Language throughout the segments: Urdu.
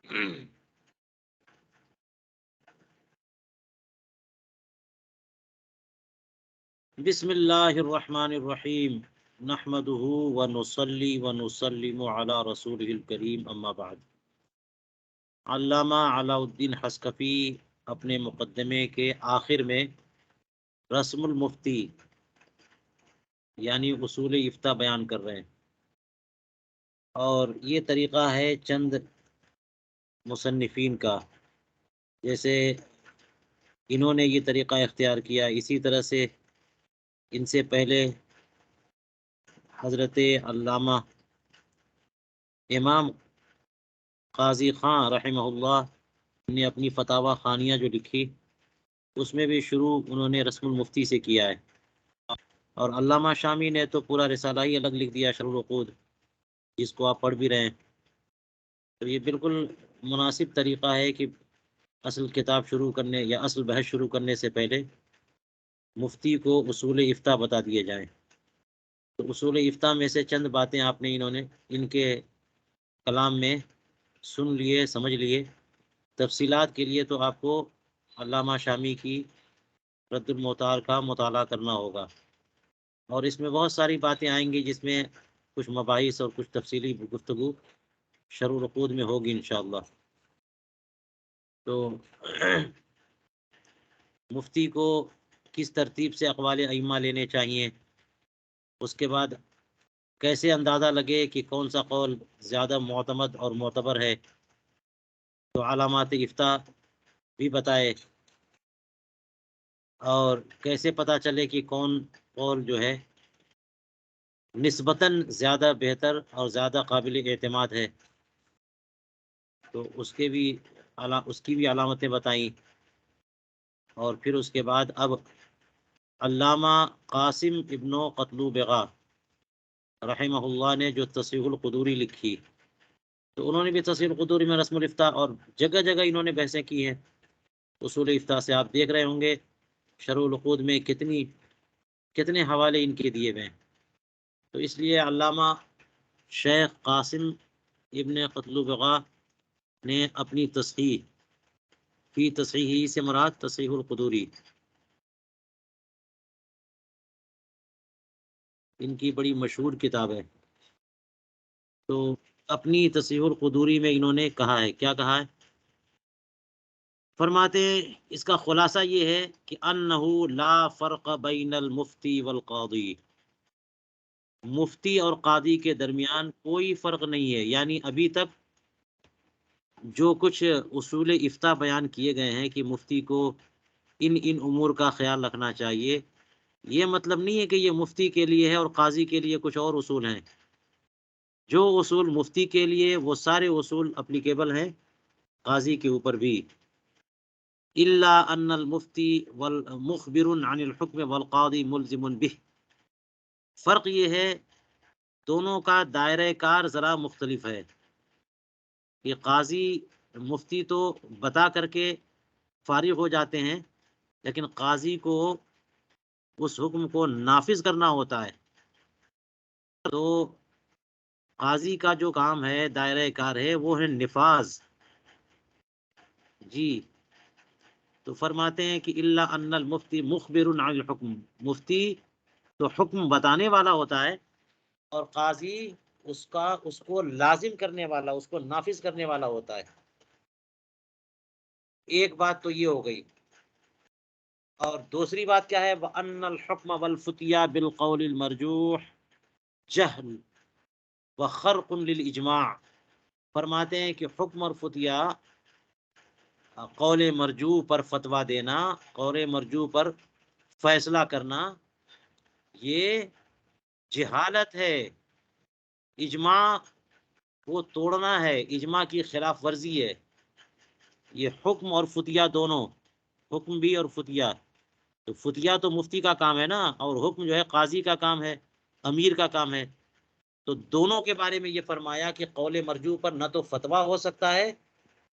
بسم اللہ الرحمن الرحیم نحمده ونصلی ونسلم علی رسوله الکریم اما بعد۔ علامہ علاء الدین حصکفی اپنے مقدمے کے آخر میں رسم المفتی یعنی اصول افتاء بیان کر رہے ہیں، اور یہ طریقہ ہے چند مصنفین کا، جیسے انہوں نے یہ طریقہ اختیار کیا، اسی طرح سے ان سے پہلے حضرت علامہ امام قاضی خان رحمہ اللہ نے اپنی فتاوی خانیہ جو لکھی اس میں بھی شروع انہوں نے رسم المفتی سے کیا ہے، اور علامہ شامی نے تو پورا رسالہ ہی الگ لکھ دیا شرح العقود، جس کو آپ پڑھ بھی رہے ہیں۔ تو یہ بالکل مناسب طریقہ ہے کہ اصل کتاب شروع کرنے یا اصل بحث شروع کرنے سے پہلے مفتی کو اصول افتاء بتا دیے جائیں۔ تو اصول افتاء میں سے چند باتیں آپ نے انہوں نے ان کے کلام میں سن لیے، سمجھ لیے۔ تفصیلات کے لیے تو آپ کو علامہ شامی کی رد المختار کا مطالعہ کرنا ہوگا، اور اس میں بہت ساری باتیں آئیں گی جس میں کچھ مباحث اور کچھ تفصیلی گفتگو شرح العقود میں ہوگی انشاءاللہ۔ تو مفتی کو کس ترتیب سے اقوال ائمہ لینے چاہیے، اس کے بعد کیسے اندازہ لگے کہ کون سا قول زیادہ معتمد اور معتبر ہے، تو علامات افتاء بھی بتائے، اور کیسے پتہ چلے کہ کون قول جو ہے نسبتاً زیادہ بہتر اور زیادہ قابل اعتماد ہے، تو اس کی بھی علامتیں بتائیں۔ اور پھر اس کے بعد اب علامہ قاسم ابن قتلوبغہ رحمہ اللہ نے جو تصحیح القدوری لکھی، تو انہوں نے بھی تصحیح القدوری میں رسم الافتاء اور جگہ جگہ انہوں نے بحثیں کی ہیں اصول افتاء سے۔ آپ دیکھ رہے ہوں گے شرح العقود میں کتنے حوالے ان کے دیے ہوئے ہیں۔ تو اس لیے علامہ شیخ قاسم ابن قتلوبغہ نے اپنی تصحیح فی تصحیح سے مراد تصحیح القدوری، ان کی بڑی مشہور کتاب ہے، تو اپنی تصحیح القدوری میں انہوں نے کہا ہے، کیا کہا ہے؟ فرماتے ہیں اس کا خلاصہ یہ ہے کہ انہ لا فرق بین المفتی والقاضی، مفتی اور قاضی کے درمیان کوئی فرق نہیں ہے، یعنی ابھی تک جو کچھ اصول افتاء بیان کیے گئے ہیں کہ مفتی کو ان امور کا خیال رکھنا چاہیے، یہ مطلب نہیں ہے کہ یہ مفتی کے لیے ہے اور قاضی کے لیے کچھ اور اصول ہیں۔ جو اصول مفتی کے لیے وہ سارے اصول اپلیکیبل ہیں قاضی کے اوپر بھی۔ الا ان المفتی مخبر عن الحکم والقاضی ملزم به، فرق یہ ہے دونوں کا دائرہ کار ذرا مختلف ہے، کہ قاضی مفتی تو بتا کر کے فارغ ہو جاتے ہیں، لیکن قاضی کو اس حکم کو نافذ کرنا ہوتا ہے۔ تو قاضی کا جو کام ہے، دائرہ کار ہے، وہ ہے نفاذ۔ جی، تو فرماتے ہیں کہ الا ان المفتی مخبر عن الحکم، مفتی تو حکم بتانے والا ہوتا ہے، اور قاضی اس کو لازم کرنے والا، اس کو نافذ کرنے والا ہوتا ہے۔ ایک بات تو یہ ہو گئی، اور دوسری بات کیا ہے؟ وَأَنَّ الْحُكْمَ وَالْفُتْيَا بِالْقَوْلِ الْمَرْجُوحِ جَهْلٌ وَخَرْقٌ لِلْإِجْمَاعِ، فرماتے ہیں کہ حکم اور فتیا، قول مرجوح پر فتویٰ دینا، قول مرجوح پر فیصلہ کرنا، یہ جہالت ہے، اجماع وہ توڑنا ہے، اجماع کی خلاف ورزی ہے۔ یہ حکم اور فتیا دونوں، حکم بھی اور فتیا، تو فتیا تو مفتی کا کام ہے نا، اور حکم جو ہے قاضی کا کام ہے، امیر کا کام ہے۔ تو دونوں کے بارے میں یہ فرمایا کہ قول مرجوح پر نہ تو فتویٰ ہو سکتا ہے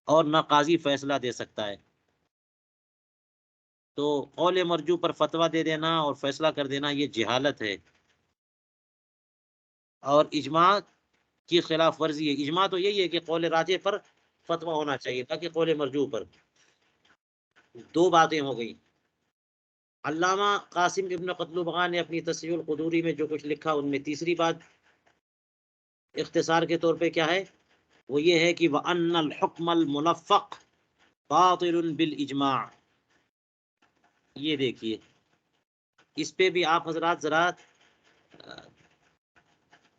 اور نہ قاضی فیصلہ دے سکتا ہے۔ تو قول مرجوح پر فتویٰ دے دینا اور فیصلہ کر دینا یہ جہالت ہے، اور اجماع کی خلاف ورزی ہے۔ اجماع تو یہی ہے کہ قول راجح پر فتویٰ ہونا چاہیے تھا کہ قول مرجوح پر. دو باتیں ہو گئی. علامہ قاسم ابن قتلبغا نے اپنی تصحیح القدوری میں جو کچھ لکھا ان میں تیسری بات اختصار کے طور پہ کیا ہے، وہ یہ ہے کہ وَأَنَّ الْحُكْمَ الْمُلَفَّقَ باطل بالاجماع. یہ دیکھیے، اس پہ بھی آپ حضرات ذرا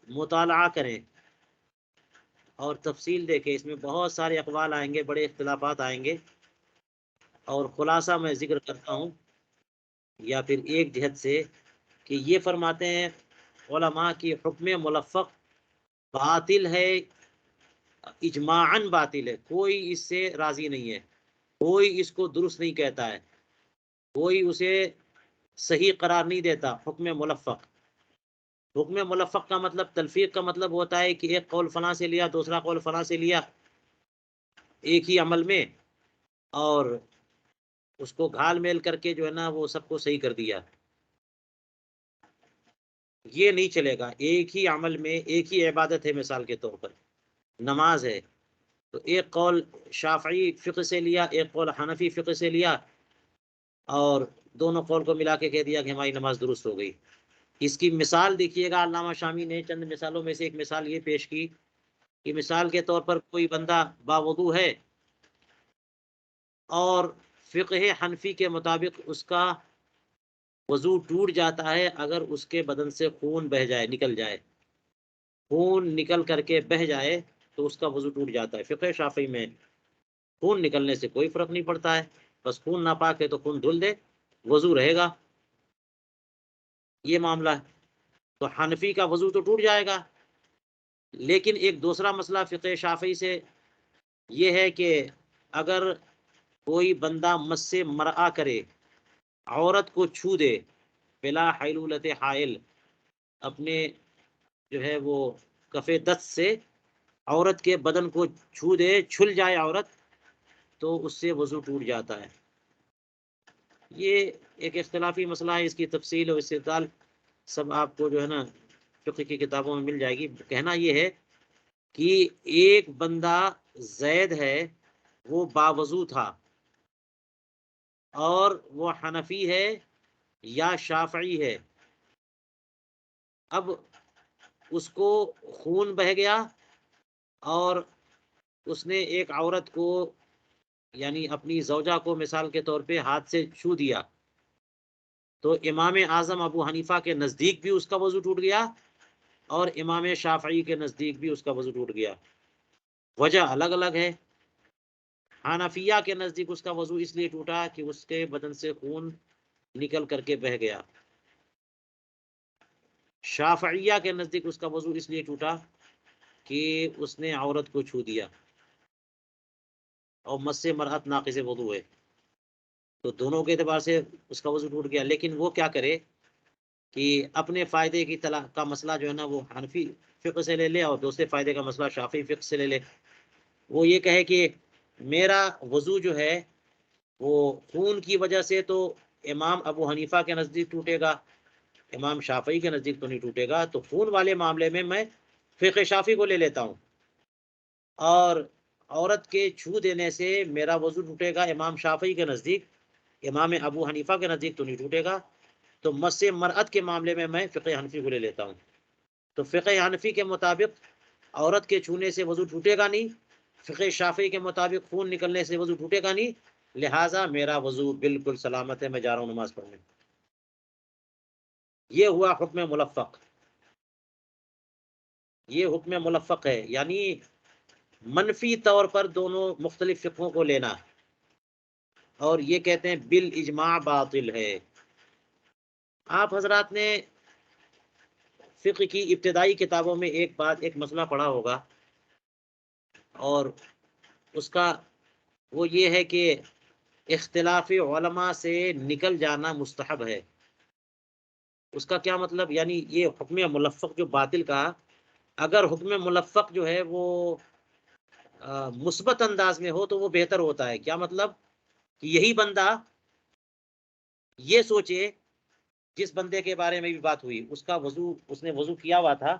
مطالعہ کریں اور تفصیل دیکھیں. اس میں بہت سارے اقوال آئیں گے، بڑے اختلافات آئیں گے، اور خلاصہ میں ذکر کرتا ہوں یا پھر ایک جہت سے کہ یہ فرماتے ہیں علماء کی حکم ملفق باطل ہے، اجماعاً باطل ہے، کوئی اس سے راضی نہیں ہے، کوئی اس کو درست نہیں کہتا ہے، کوئی اسے صحیح قرار نہیں دیتا. حکم ملفق، حکم ملفق کا مطلب، تلفیق کا مطلب ہوتا ہے کہ ایک قول فلاں سے لیا، دوسرا قول فلاں سے لیا ایک ہی عمل میں، اور اس کو گھال میل کر کے جو ہے نا وہ سب کو صحیح کر دیا. یہ نہیں چلے گا. ایک ہی عمل میں ایک ہی عبادت ہے، مثال کے طور پر نماز ہے، تو ایک قول شافعی فقہ سے لیا، ایک قول حنفی فقہ سے لیا، اور دونوں قول کو ملا کے کہہ دیا کہ ہماری نماز درست ہو گئی. اس کی مثال دیکھیے گا، علامہ شامی نے چند مثالوں میں سے ایک مثال یہ پیش کی کہ مثال کے طور پر کوئی بندہ باوضو ہے اور فقہ حنفی کے مطابق اس کا وضو ٹوٹ جاتا ہے اگر اس کے بدن سے خون بہہ جائے، نکل جائے، خون نکل کر کے بہہ جائے تو اس کا وضو ٹوٹ جاتا ہے. فقہ شافعی میں خون نکلنے سے کوئی فرق نہیں پڑتا ہے، بس خون ناپاک ہے تو خون دھل دے، وضو رہے گا. یہ معاملہ ہے. تو حنفی کا وضو تو ٹوٹ جائے گا. لیکن ایک دوسرا مسئلہ فقہ شافعی سے یہ ہے کہ اگر کوئی بندہ مس مرآ کرے، عورت کو چھو دے بلا حیلولت حائل، اپنے جو ہے وہ کف دست سے عورت کے بدن کو چھو دے، چھل جائے عورت، تو اس سے وضو ٹوٹ جاتا ہے. یہ ایک اختلافی مسئلہ ہے، اس کی تفصیل اور استدلال سب آپ کو جو ہے نا فقہ کی کتابوں میں مل جائے گی. کہنا یہ ہے کہ ایک بندہ زید ہے، وہ باوضو تھا، اور وہ حنفی ہے یا شافعی ہے. اب اس کو خون بہہ گیا اور اس نے ایک عورت کو، یعنی اپنی زوجہ کو مثال کے طور پہ ہاتھ سے چھو دیا، تو امام اعظم ابو حنیفہ کے نزدیک بھی اس کا وضو ٹوٹ گیا، اور امام شافعی کے نزدیک بھی اس کا وضو ٹوٹ گیا. وجہ الگ الگ ہے. حنفیہ کے نزدیک اس کا وضو اس لیے ٹوٹا کہ اس کے بدن سے خون نکل کر کے بہہ گیا. شافعیہ کے نزدیک اس کا وضو اس لیے ٹوٹا کہ اس نے عورت کو چھو دیا، اور مس مرأت ناقص وضو ہے، تو دونوں کے اعتبار سے اس کا وضو ٹوٹ گیا. لیکن وہ کیا کرے کہ اپنے فائدے کی طلاق کا مسئلہ جو ہے نا وہ حنفی فقہ سے لے لے، اور دوسرے فائدے کا مسئلہ شافعی فقہ سے لے لے. وہ یہ کہے کہ میرا وضو جو ہے وہ خون کی وجہ سے تو امام ابو حنیفہ کے نزدیک ٹوٹے گا، امام شافعی کے نزدیک تو نہیں ٹوٹے گا، تو خون والے معاملے میں فقہ شافعی کو لے لیتا ہوں، اور عورت کے چھو دینے سے میرا وضو ٹوٹے گا امام شافعی کے نزدیک، امام ابو حنیفہ کے نزدیک تو نہیں ٹوٹے گا، تو مس مرأت کے معاملے میں فقہ حنفی کو لے لیتا ہوں. تو فقہ حنفی کے مطابق عورت کے چھونے سے وضو ٹوٹے گا نہیں، فقہ شافعی کے مطابق خون نکلنے سے وضو ٹوٹے گا نہیں، لہٰذا میرا وضو بالکل سلامت ہے، میں جا رہا ہوں نماز پڑھنے. یہ ہوا حکم ملفق. یہ حکم ملفق ہے، یعنی منفی طور پر دونوں مختلف فقہوں کو لینا، اور یہ کہتے ہیں بالاجماع باطل ہے. آپ حضرات نے فقہ کی ابتدائی کتابوں میں ایک مسئلہ پڑھا ہوگا، اور اس کا وہ یہ ہے کہ اختلاف علماء سے نکل جانا مستحب ہے. اس کا کیا مطلب؟ یعنی یہ حکم ملفق جو باطل کہا، اگر حکم ملفق جو ہے وہ مثبت انداز میں ہو تو وہ بہتر ہوتا ہے. کیا مطلب؟ کہ یہی بندہ یہ سوچے، جس بندے کے بارے میں بھی بات ہوئی، اس نے وضو کیا ہوا تھا،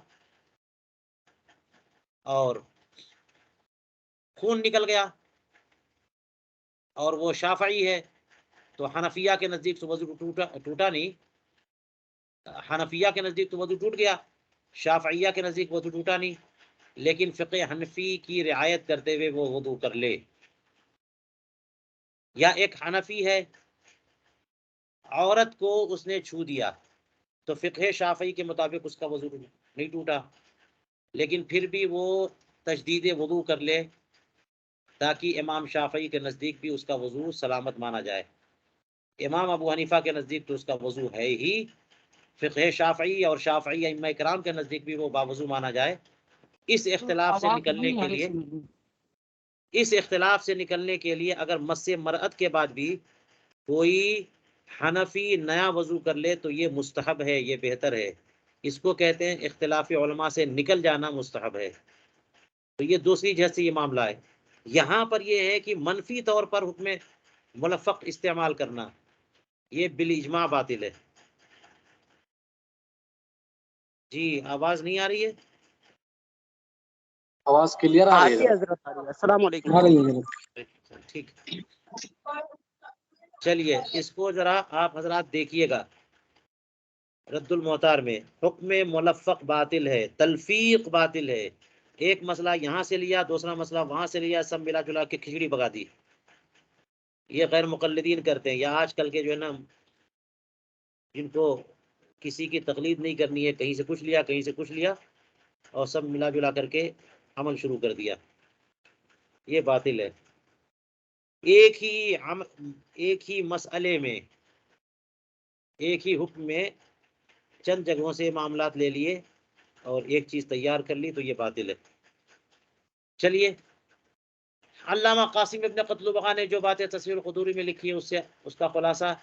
اور خون نکل گیا اور وہ شافعی ہے تو حنفیہ کے نزدیک تو وضو ٹوٹا نہیں، حنفیہ کے نزدیک تو وضو ٹوٹ گیا، شافعیہ کے نزدیک وضو ٹوٹا نہیں، لیکن فقہ حنفی کی رعایت کرتے ہوئے وہ وضو کر لے۔ یا ایک حنفی ہے، عورت کو اس نے چھو دیا تو فقہ شافعی کے مطابق اس کا وضو نہیں ٹوٹا، لیکن پھر بھی وہ تجدید وضو کر لے تاکہ امام شافعی کے نزدیک بھی اس کا وضو سلامت مانا جائے۔ امام ابو حنیفہ کے نزدیک تو اس کا وضو ہے ہی، فقہ شافعی اور شافعی ائمہ کرام کے نزدیک بھی وہ باوضو مانا جائے۔ اس اختلاف سے نکلنے کے لیے اگر مس مرأت کے بعد بھی کوئی حنفی نیا وضو کر لے تو یہ مستحب ہے، یہ بہتر ہے، اس کو کہتے ہیں اختلاف علماء سے نکل جانا مستحب ہے۔ تو یہ دوسری جیسے یہ معاملہ ہے۔ یہاں پر یہ ہے کہ منفی طور پر حکم ملفق استعمال کرنا یہ بالاجماع باطل ہے۔ جی آواز نہیں آ رہی ہے؟ آواز کلیئر آ رہی ہے حضرت؟ السلام علیکم۔ ٹھیک، چلیے اس کو ذرا آپ حضرات دیکھیے گا، رد المحتار میں حکم ملفق باطل ہے، تلفیق باطل ہے۔ ایک مسئلہ یہاں سے لیا، دوسرا مسئلہ وہاں سے لیا، سب ملا جلا کے کھچڑی پکا دی۔ یہ غیر مقلدین کرتے ہیں، یا آج کل کے جو ہے نا جن کو کسی کی تقلید نہیں کرنی ہے، کہیں سے کچھ لیا کہیں سے کچھ لیا اور سب ملا جلا کر کے عمل شروع کر دیا، یہ باطل ہے۔ ایک ہی مسئلے میں، ایک ہی حکم میں چند جگہوں سے معاملات لے لیے اور ایک چیز تیار کر لی تو یہ باطل ہے۔ چلیے علامہ قاسم ابن قتلبغہ نے جو باتیں تصویر القدوری میں لکھی ہیں اس کا خلاصہ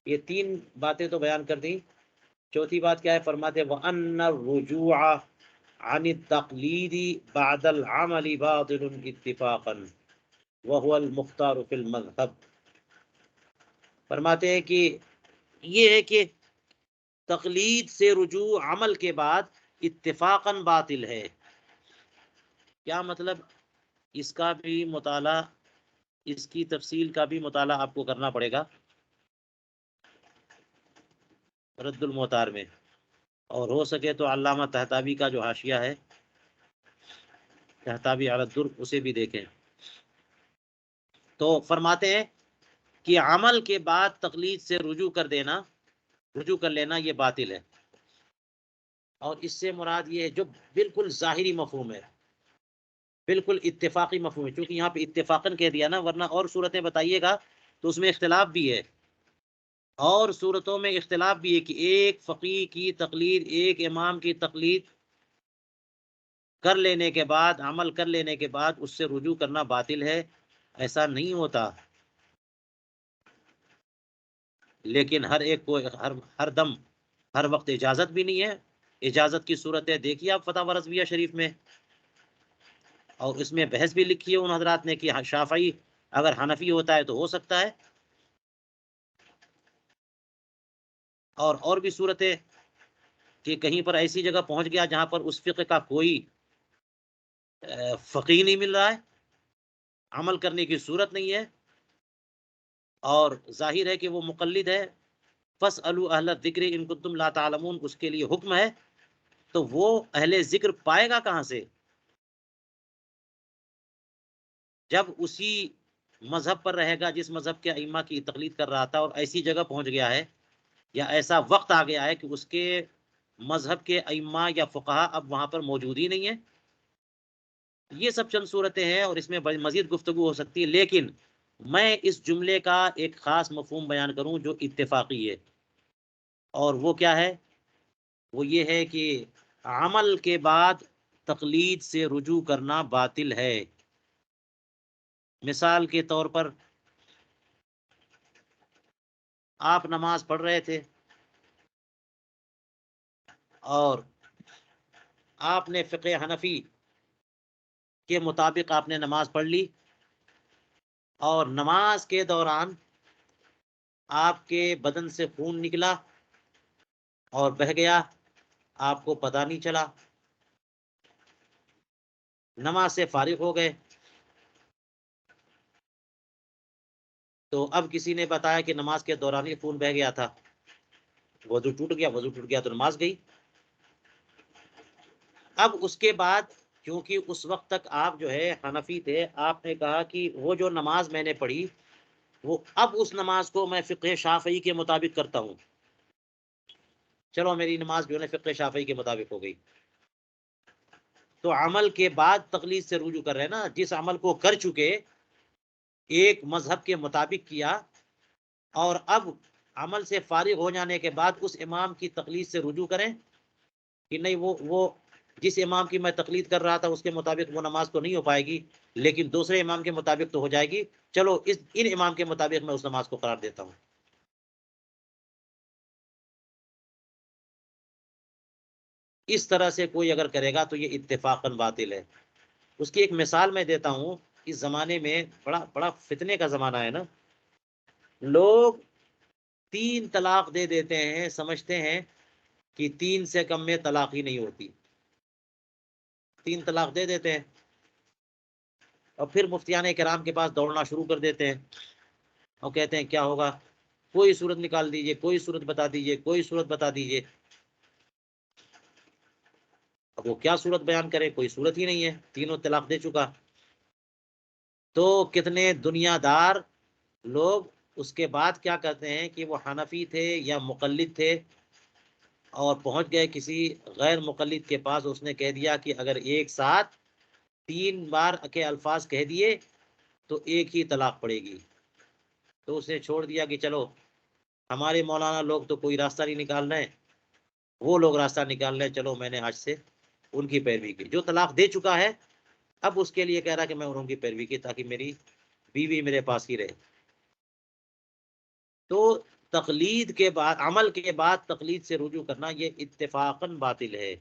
یہ 3 باتیں تو بیان کر دیں۔ چوتھی بات کیا ہے؟ فرماتے وَأَنَّ الرُّجُوعَ عَنِ التَّقْلِيدِ بَعْدَ الْعَمَلِ بَاطِلٌ اتِّفَاقًا وَهُوَ الْمُخْتَارُ فِي الْمَذْهَبِ۔ فرماتے ہیں کہ یہ ہے کہ تقلید سے رجوع عمل کے بعد اتفاقاً باطل ہے۔ کیا مطلب؟ اس کا بھی مطالعہ، اس کی تفصیل کا بھی مطالعہ آپ کو کرنا پڑے گا رد المحتار میں، اور ہو سکے تو علامہ طہطاوی کا جو حاشیہ ہے طہطاوی علی الدر اسے بھی دیکھیں۔ تو فرماتے ہیں کہ عمل کے بعد تقلید سے رجوع کر لینا یہ باطل ہے، اور اس سے مراد یہ ہے جو بالکل ظاہری مفہوم ہے، بالکل اتفاقی مفہوم ہے، چونکہ یہاں پہ اتفاقاً کہہ دیا نا، ورنہ اور صورتیں بتائیے گا تو اس میں اختلاف بھی ہے، اور صورتوں میں اختلاف بھی ہے کہ ایک فقیہ کی تقلید، ایک امام کی تقلید کر لینے کے بعد، عمل کر لینے کے بعد اس سے رجوع کرنا باطل ہے، ایسا نہیں ہوتا۔ لیکن ہر ایک کو ہر دم ہر وقت اجازت بھی نہیں ہے۔ اجازت کی صورت ہے دیکھیے آپ فتاوی رضویہ شریف میں، اور اس میں بحث بھی لکھی ہے ان حضرات نے کہ شافعی اگر حنفی ہوتا ہے تو ہو سکتا ہے، اور بھی صورتیں کہ کہیں پر ایسی جگہ پہنچ گیا جہاں پر اس فقہ کا کوئی فقیہ نہیں مل رہا ہے، عمل کرنے کی صورت نہیں ہے، اور ظاہر ہے کہ وہ مقلد ہے، فاسألوا اہل الذکر ان کنتم لا تعلمون اس کے لیے حکم ہے، تو وہ اہل ذکر پائے گا کہاں سے جب اسی مذہب پر رہے گا جس مذہب کے ائمہ کی تقلید کر رہا تھا، اور ایسی جگہ پہنچ گیا ہے یا ایسا وقت آ گیا ہے کہ اس کے مذہب کے ائمہ یا فقہا اب وہاں پر موجود ہی نہیں ہے۔ یہ سب چند صورتیں ہیں اور اس میں مزید گفتگو ہو سکتی ہے، لیکن میں اس جملے کا ایک خاص مفہوم بیان کروں جو اتفاقی ہے، اور وہ کیا ہے؟ وہ یہ ہے کہ عمل کے بعد تقلید سے رجوع کرنا باطل ہے۔ مثال کے طور پر آپ نماز پڑھ رہے تھے اور آپ نے فقہ حنفی کے مطابق آپ نے نماز پڑھ لی، اور نماز کے دوران آپ کے بدن سے خون نکلا اور بہہ گیا، آپ کو پتہ نہیں چلا، نماز سے فارغ ہو گئے، تو اب کسی نے بتایا کہ نماز کے دوران ہی خون بہ گیا تھا، وضو ٹوٹ گیا تو نماز گئی۔ اب اس کے بعد کیونکہ اس وقت تک آپ جو ہے حنفی تھے، آپ نے کہا کہ وہ جو نماز میں نے پڑھی وہ اب اس نماز کو میں فقہ شافعی کے مطابق کرتا ہوں، چلو میری نماز جو ہے فقہ شافعی کے مطابق ہو گئی۔ تو عمل کے بعد تقلید سے رجوع کر رہے ہیں نا، جس عمل کو کر چکے ایک مذہب کے مطابق کیا، اور اب عمل سے فارغ ہو جانے کے بعد اس امام کی تقلید سے رجوع کریں کہ نہیں وہ جس امام کی میں تقلید کر رہا تھا اس کے مطابق وہ نماز تو نہیں ہو پائے گی، لیکن دوسرے امام کے مطابق تو ہو جائے گی، چلو ان امام کے مطابق میں اس نماز کو قرار دیتا ہوں۔ اس طرح سے کوئی اگر کرے گا تو یہ اتفاقاً باطل ہے۔ اس کی ایک مثال میں دیتا ہوں، اس زمانے میں بڑا بڑا فتنے کا زمانہ ہے نا، لوگ 3 طلاق دے دیتے ہیں، سمجھتے ہیں کہ 3 سے کم میں طلاق ہی نہیں ہوتی، 3 طلاق دے دیتے ہیں اور پھر مفتیان کرام کے پاس دوڑنا شروع کر دیتے ہیں اور کہتے ہیں کیا ہوگا، کوئی صورت نکال دیجئے، کوئی صورت بتا دیجئے، کوئی صورت بتا دیجئے۔ اب وہ کیا صورت بیان کرے، کوئی صورت ہی نہیں ہے، تینوں طلاق دے چکا۔ تو کتنے دنیا دار لوگ اس کے بعد کیا کرتے ہیں کہ وہ حنفی تھے یا مقلد تھے اور پہنچ گئے کسی غیر مقلد کے پاس، اس نے کہہ دیا کہ اگر ایک ساتھ 3 بار کے الفاظ کہہ دیے تو ایک ہی طلاق پڑے گی، تو اس نے چھوڑ دیا کہ چلو ہمارے مولانا لوگ تو کوئی راستہ نہیں نکال رہے ہیں، وہ لوگ راستہ نکال رہے ہیں، چلو میں نے آج سے ان کی پیروی کی۔ جو طلاق دے چکا ہے اب اس کے لیے کہہ رہا کہ میں انہوں کی پیروی کی تاکہ میری بیوی میرے پاس ہی رہے۔ تو تقلید کے بعد، عمل کے بعد تقلید سے رجوع کرنا یہ اتفاقاً باطل ہے،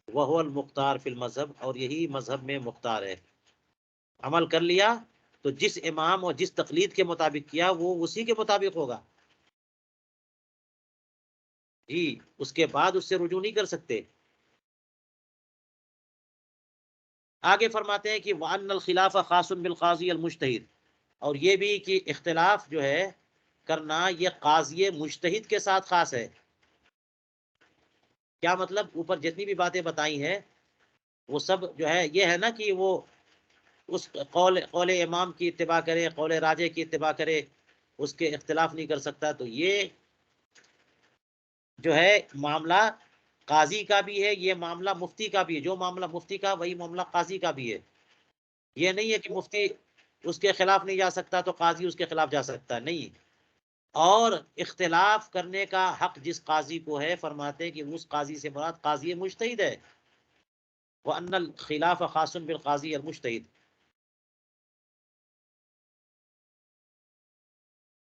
وہو المختار فی المذہب، اور یہی مذہب میں مختار ہے۔ عمل کر لیا تو جس امام اور جس تقلید کے مطابق کیا وہ اسی کے مطابق ہوگا جی، اس کے بعد اس سے رجوع نہیں کر سکتے۔ آگے فرماتے ہیں کہ وَأَنَّ الْخِلَافَ خَاصٌ بِالْقَاضِي الْمُجْتَهِدِ، اور یہ بھی کہ اختلاف جو ہے کرنا یہ قاضی مجتہد کے ساتھ خاص ہے۔ کیا مطلب؟ اوپر جتنی بھی باتیں بتائی ہیں وہ سب جو ہے یہ ہے نا کہ وہ اس قول امام کی اتباع کرے، قول راجح کی اتباع کرے، اس کے اختلاف نہیں کر سکتا۔ تو یہ جو ہے معاملہ قاضی کا بھی ہے، یہ معاملہ مفتی کا بھی ہے، جو معاملہ مفتی کا وہی معاملہ قاضی کا بھی ہے۔ یہ نہیں ہے کہ مفتی اس کے خلاف نہیں جا سکتا تو قاضی اس کے خلاف جا سکتا ہے، نہیں۔ اور اختلاف کرنے کا حق جس قاضی کو ہے، فرماتے ہیں کہ اس قاضی سے مراد قاضی مجتہد ہے۔ وَأَنَّ الْخِلَافَ خَاصٌ بِالْقَاضِي الْمُجْتَهِدِ۔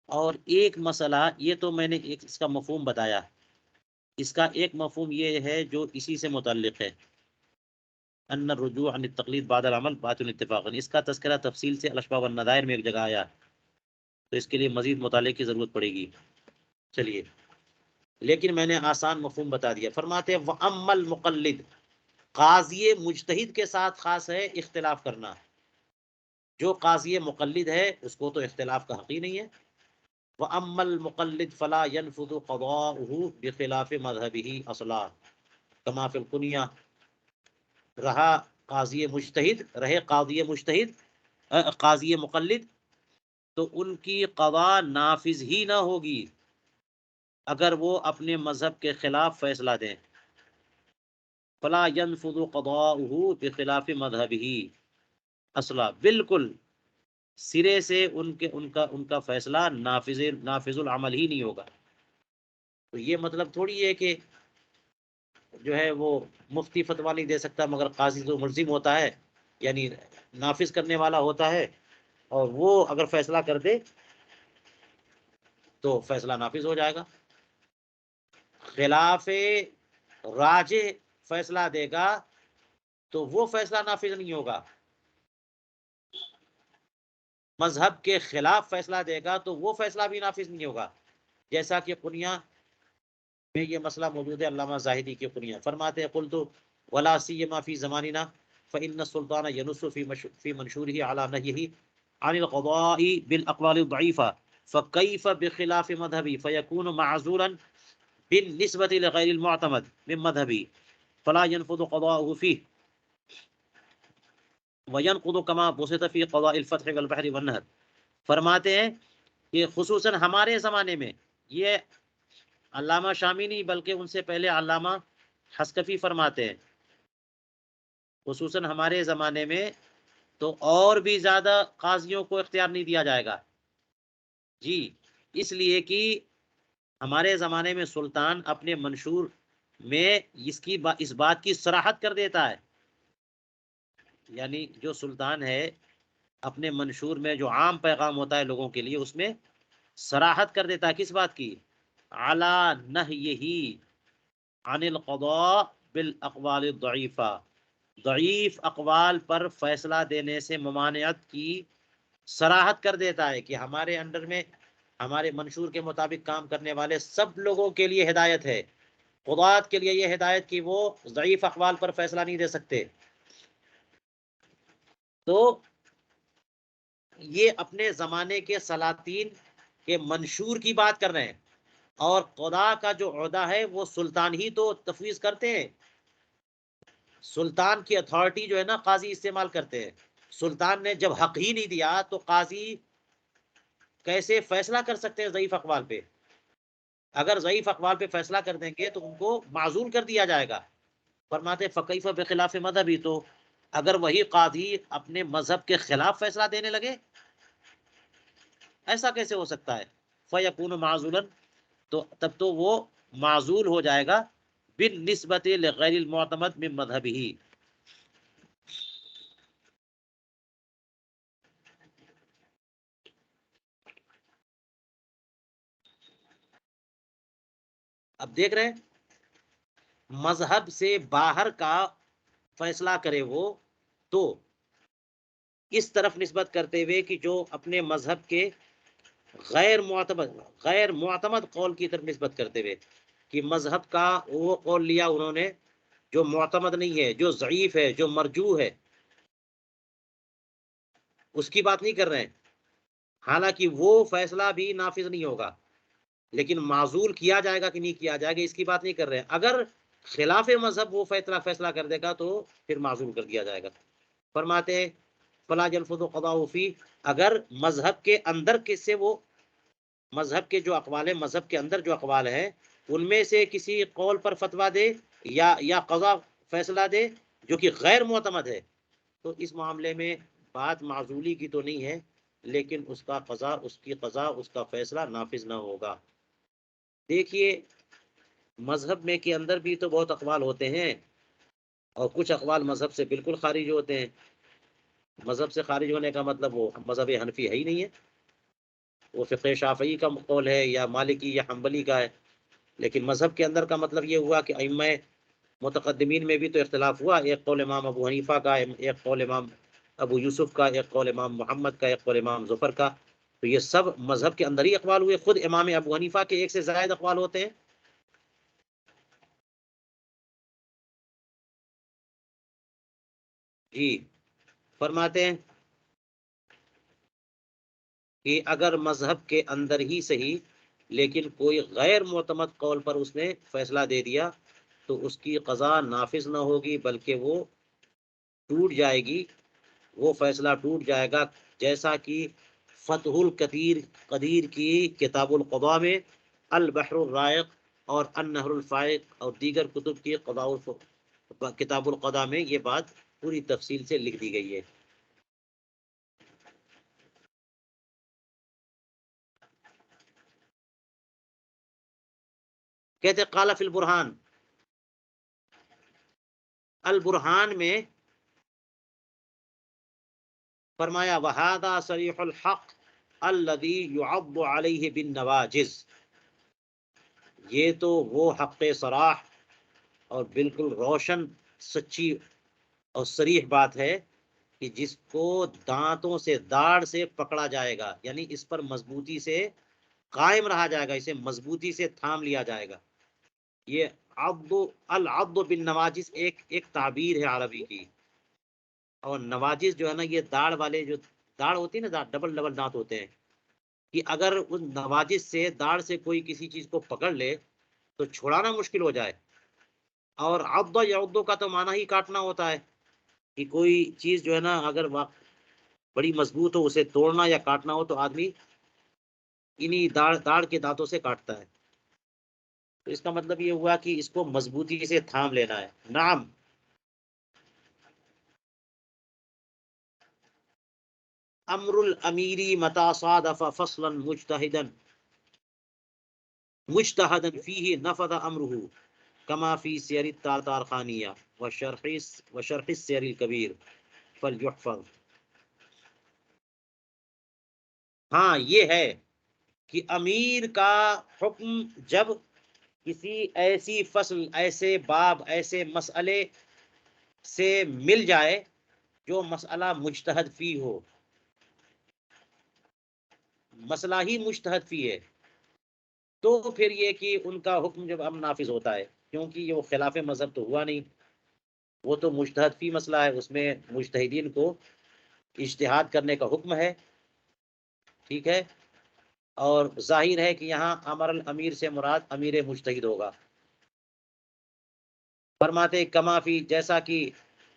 اور ایک مسئلہ، یہ تو میں نے ایک اس کا مفہوم بتایا، اس کا ایک مفہوم یہ ہے جو اسی سے متعلق ہے، ان الرجوع عن التقلید بعد العمل باطل اتفاقا۔ اس کا تذکرہ تفصیل سے الاشباح والنظائر میں ایک جگہ آیا، تو اس کے لیے مزید مطالعے کی ضرورت پڑے گی۔ چلیے، لیکن میں نے آسان مفہوم بتا دیا۔ فرماتے ہیں وَأَمَّا الْمُقَلِّدُ، قاضی مجتہد کے ساتھ خاص ہے اختلاف کرنا، جو قاضی مقلد ہے اس کو تو اختلاف کا حق ہی نہیں ہے۔ وَأَمَّا الْمُقَلِّدُ فَلَا يَنْفُذُ قَضَاؤُهُ بِخِلَافِ مَذْهَبِهِ أَصْلًا كَمَا فِي الْكُنْيَةِ۔ رہا قاضی مجتہد، رہے قاضی مجتہد، قاضی مقلد، تو ان کی قضا نافذ ہی نہ ہوگی اگر وہ اپنے مذہب کے خلاف فیصلہ دیں۔ فلا ينفذ قضاؤه بخلاف مذهبه اصلا، بالکل سرے سے ان کا فیصلہ نافذ العمل ہی نہیں ہوگا۔ تو یہ مطلب تھوڑی ہے کہ جو ہے وہ مفتی فتویٰ نہیں دے سکتا، مگر قاضی جو ملزم ہوتا ہے یعنی نافذ کرنے والا ہوتا ہے، اور وہ اگر فیصلہ کر دے تو فیصلہ نافذ ہو جائے گا۔ خلاف راجح فیصلہ دے گا تو وہ فیصلہ نافذ نہیں ہوگا، مذہب کے خلاف فیصلہ دے گا تو وہ فیصلہ بھی نافذ نہیں ہوگا، جیسا کہ قنیہ میں یہ مسئلہ موجود ہے۔ علامہ زاہدی کی قنیہ فرماتے ہیں قلت ولا سیما فی زماننا فإن السلطان ينص في منشوره على نهيه عن القضاء بالأقوال الضعيفة فکیف بخلاف مذہبی فیکون معذورا بالنسبة لغیر المعتمد من مذہبی فلا ينفذ قضاؤه فيه وینقض کما بسط فی قضاء الفتح والبحر والنہر. فرماتے ہیں کہ خصوصاً ہمارے زمانے میں، یہ علامہ شامی نہیں بلکہ ان سے پہلے علامہ حسکفی فرماتے ہیں، خصوصاً ہمارے زمانے میں تو اور بھی زیادہ قاضیوں کو اختیار نہیں دیا جائے گا جی، اس لیے کہ ہمارے زمانے میں سلطان اپنے منشور میں اس بات کی صراحت کر دیتا ہے، یعنی جو سلطان ہے اپنے منشور میں جو عام پیغام ہوتا ہے لوگوں کے لیے، اس میں صراحت کر دیتا ہے کس بات کی؟ علی نہیہ عن القضاء بالاقوال الضعیفہ، ضعیف اقوال پر فیصلہ دینے سے ممانعت کی صراحت کر دیتا ہے کہ ہمارے انڈر میں ہمارے منشور کے مطابق کام کرنے والے سب لوگوں کے لیے ہدایت ہے، قضات کے لیے یہ ہدایت کہ وہ ضعیف اقوال پر فیصلہ نہیں دے سکتے. تو یہ اپنے زمانے کے سلاطین کے منشور کی بات کر رہے ہیں، اور قضاء کا جو عہدہ ہے وہ سلطان ہی تو تفویض کرتے ہیں، سلطان کی اتھارٹی جو ہے نا قاضی استعمال کرتے ہیں. سلطان نے جب حق ہی نہیں دیا تو قاضی کیسے فیصلہ کر سکتے ہیں ضعیف اقوال پہ؟ اگر ضعیف اقوال پہ فیصلہ کر دیں گے تو ان کو معزول کر دیا جائے گا. فرماتے فکیف بخلاف مذہبی، تو اگر وہی قاضی اپنے مذہب کے خلاف فیصلہ دینے لگے، ایسا کیسے ہو سکتا ہے؟ فیکون معزولا، تو تب تو وہ معزول ہو جائے گا بالنسبت لغیر المعتمد من مذہبی. اب دیکھ رہے ہیں مذہب سے باہر کا فیصلہ کرے وہ تو اس طرف نسبت کرتے ہوئے کہ جو اپنے مذہب کے غیر معتمد قول کی طرف نسبت کرتے ہوئے کہ مذہب کا وہ قول لیا انہوں نے جو معتمد نہیں ہے، جو ضعیف ہے، جو مرجوح ہے، اس کی بات نہیں کر رہے ہیں، حالانکہ وہ فیصلہ بھی نافذ نہیں ہوگا، لیکن معزول کیا جائے گا کہ نہیں کیا جائے گا اس کی بات نہیں کر رہے ہیں. اگر خلاف مذہب وہ فیصلہ کر دے گا تو پھر معزول کر دیا جائے گا. فرماتے ہیں فلا ينفذ قضاء فی، اگر مذہب کے اندر کس سے وہ مذہب کے جو اقوال ہیں، مذہب کے اندر جو اقوال ہیں ان میں سے کسی قول پر فتویٰ دے یا قضا فیصلہ دے جو کہ غیر معتمد ہے، تو اس معاملے میں بات معزولی کی تو نہیں ہے، لیکن اس کا قضا، اس کا فیصلہ نافذ نہ ہوگا. دیکھیے مذہب میں کے اندر بھی تو بہت اقوال ہوتے ہیں، اور کچھ اقوال مذہب سے بالکل خارج ہوتے ہیں. مذہب سے خارج ہونے کا مطلب وہ مذہب حنفی ہے ہی نہیں ہے، وہ فقہ شافعی کا قول ہے یا مالکی یا حنبلی کا ہے. لیکن مذہب کے اندر کا مطلب یہ ہوا کہ ائمہ متقدمین میں بھی تو اختلاف ہوا، ایک قول امام ابو حنیفہ کا، ایک قول امام ابو یوسف کا، ایک قول امام محمد کا، ایک قول امام ظفر کا. تو یہ سب مذہب کے اندر ہی اقوال ہوئے. خود امام ابو حنیفہ کے ایک سے زائد اقوال ہوتے ہیں. جی فرماتے ہیں کہ اگر مذہب کے اندر ہی صحیح لیکن کوئی غیر معتمد قول پر اس نے فیصلہ دے دیا تو اس کی قضا نافذ نہ ہوگی بلکہ وہ ٹوٹ جائے گی، وہ فیصلہ ٹوٹ جائے گا، جیسا کہ فتح قدیر کی کتاب القضاء میں، البحر الرائق اور النہر الفائق اور دیگر کتب کی کتاب القضاء میں یہ بات پوری تفصیل سے لکھ دی گئی ہے. کہتے قال فی البرہان، البرہان میں فرمایا وہذا صریح الحق الذی يعض علیہ بالنواجذ، یہ تو وہ حق صراح اور بالکل روشن، سچی اور صریح بات ہے کہ جس کو دانتوں سے، داڑھ سے پکڑا جائے گا، یعنی اس پر مضبوطی سے قائم رہا جائے گا، اسے مضبوطی سے تھام لیا جائے گا. یہ العض بالنواجذ ایک تعبیر ہے عربی کی، اور نواجذ جو ہے نا یہ داڑھ والے، جو داڑھ ہوتی ہے نا، ڈبل ڈبل دانت ہوتے ہیں، کہ اگر ان نواجس سے داڑھ سے کوئی کسی چیز کو پکڑ لے تو چھڑانا مشکل ہو جائے. اور عض یعض کا تو معنی ہی کاٹنا ہوتا ہے کہ کوئی چیز جو ہے نا اگر بڑی مضبوط ہو اسے توڑنا یا کاٹنا ہو تو آدمی انہی داڑھ کے دانتوں سے کاٹتا ہے. تو اس کا مطلب یہ ہوا کہ اس کو مضبوطی سے تھام لینا ہے. نعم. امر الامیری متا صادف فصلا مجتہدا فیہ نفذ امرہ کما فی سیر التاتار خانیہ وشرح السیر الکبیر فلیحفظ. ہاں یہ ہے کہ امیر کا حکم جب کسی ایسی فصل، ایسے باب، ایسے مسئلے سے مل جائے جو مسئلہ مجتہد فی ہو، مسئلہ ہی مجتہد فی ہے، تو پھر یہ کہ ان کا حکم جب اب نافذ ہوتا ہے، کیونکہ یہ وہ خلاف مذہب تو ہوا نہیں، وہ تو مجتہد فی مسئلہ ہے، اس میں مجتہدین کو اجتہاد کرنے کا حکم ہے. ٹھیک ہے. اور ظاہر ہے کہ یہاں امر الامیر سے مراد امیر مجتہد ہوگا. فرماتے کما فی، جیسا کہ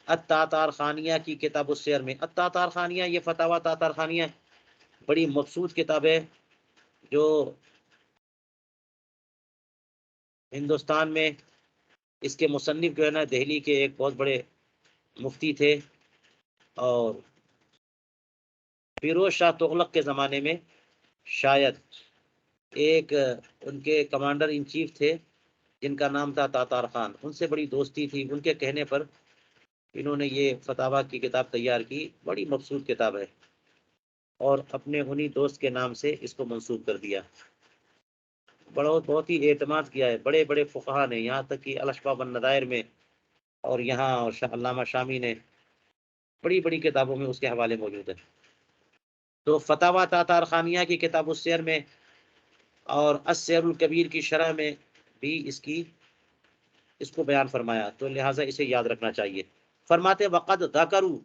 التاتار خانیہ کی کتاب السیر میں. التاتار خانیہ یہ فتاوی تاتار خانیہ بڑی مبسوط کتاب ہے جو ہندوستان میں، اس کے مصنف جو ہے نا دہلی کے ایک بہت بڑے مفتی تھے، اور فیروز شاہ تغلق کے زمانے میں شاید ایک ان کے کمانڈر ان چیف تھے جن کا نام تھا تاتار خان. ان سے بڑی دوستی تھی، ان کے کہنے پر انہوں نے یہ فتاوی کی کتاب تیار کی. بڑی مبسوط کتاب ہے، اور اپنے انہی دوست کے نام سے اس کو منسوب کر دیا. بہت ہی اعتماد کیا ہے بڑے بڑے فقہا نے، یہاں تک کہ الاشفاء والنظائر میں، اور یہاں علامہ شامی نے، بڑی بڑی کتابوں میں اس کے حوالے موجود ہیں. تو فتاوی تاتار خانیہ کی کتاب السیر میں اور السیر الکبیر کی شرح میں بھی اس کو بیان فرمایا، تو لہٰذا اسے یاد رکھنا چاہیے. فرماتے وقد ذکروا،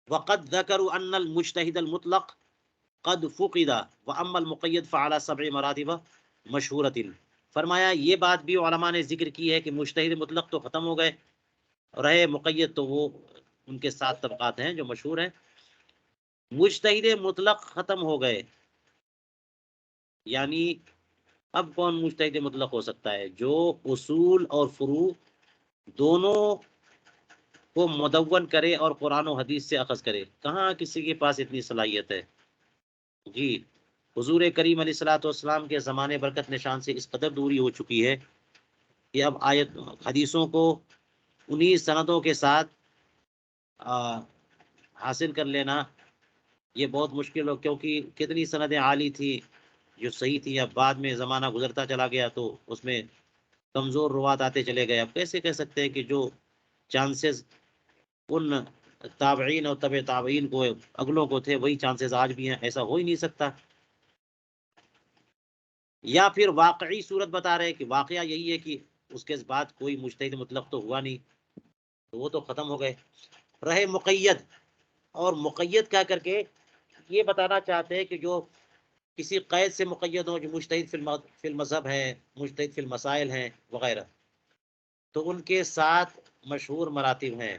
وقد ذکروا ان المجتہد المطلق قد فقد واما المقید فعلى 7 مراتب مشہورۃ. فرمایا یہ بات بھی علماء نے ذکر کی ہے کہ مجتہد مطلق تو ختم ہو گئے، رہے مقید تو وہ ان کے 7 طبقات ہیں جو مشہور ہیں. مجتہد مطلق ختم ہو گئے، یعنی اب کون مجتہد مطلق ہو سکتا ہے؟ جو اصول اور فروع دونوں کو مدون کرے اور قرآن و حدیث سے اخذ کرے. کہاں کسی کے پاس اتنی صلاحیت ہے؟ جی، حضور کریم علیہ الصلوۃ والسلام کے زمانے برکت نشان سے اس قدر دوری ہو چکی ہے کہ اب آیت حدیثوں کو انہی سندوں کے ساتھ حاصل کر لینا یہ بہت مشکل ہو، کیونکہ کتنی سندیں عالی تھی جو صحیح تھی، اب بعد میں زمانہ گزرتا چلا گیا تو اس میں کمزور روات آتے چلے گئے. اب کیسے کہہ سکتے ہیں کہ جو چانسز ان تابعین اور تبع تابعین کو اگلوں کو تھے وہی چانسز آج بھی ہیں؟ ایسا ہو ہی نہیں سکتا. یا پھر واقعی صورت بتا رہے کہ واقعہ یہی ہے کہ اس کے بعد کوئی مجتہد مطلق تو ہوا نہیں، تو وہ تو ختم ہو گئے. رہے مقید، اور مقید کہہ کر کے یہ بتانا چاہتے ہیں کہ جو کسی قید سے مقید ہو، جو مجتہد فی المذہب ہیں، مجتہد فی المسائل ہیں وغیرہ، تو ان کے 7 مشہور مراتب ہیں.